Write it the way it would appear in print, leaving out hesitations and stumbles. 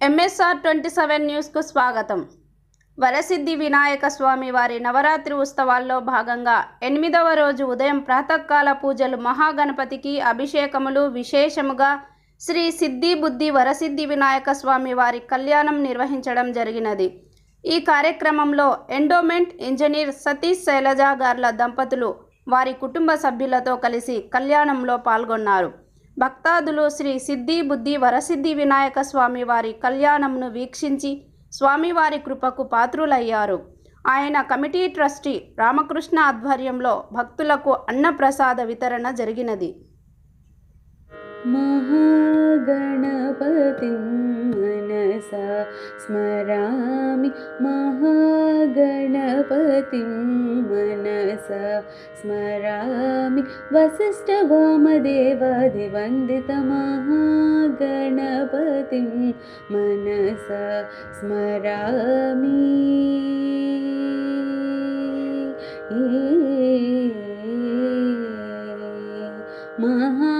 MSR 27 న్యూస్కు స్వాగతం. వరసిద్ధి వినాయక స్వామి వారి నవరాత్రి ఉత్సవాల్లో భాగంగా 8వ రోజు ఉదయం ప్రాతకాల పూజలు, మహాగణపతికి అభిషేకములు, విశేషముగా శ్రీ సిద్ధి బుద్ధి వరసిద్ధి వినాయక స్వామి వారి కళ్యాణం నిర్వహించడం జరిగినది. ఈ కార్యక్రమంలో ఎండోమెంట్ ఇంజనీర్ సతీష్ శైలజ గార్ల దంపతులు వారి కుటుంబ సభ్యులతో కలిసి కళ్యాణంలో పాల్గొన్నారు. భక్తాదులు శ్రీ సిద్ధి బుద్ధి వరసిద్ధి వినాయక స్వామి వారి కళ్యాణంను వీక్షించి స్వామివారి కృపకు పాత్రులయ్యారు. ఆయన కమిటీ ట్రస్టీ రామకృష్ణ ఆధ్వర్యంలో భక్తులకు అన్నప్రసాద వితరణ జరిగినది. మహాగణపతిం మనసా స్మరామి, మహాగణపతిం మనసా స్మరామి, వసిష్ఠవామదేవాదివందిత మహాగణపతిం మనసా స్మరామి. మహా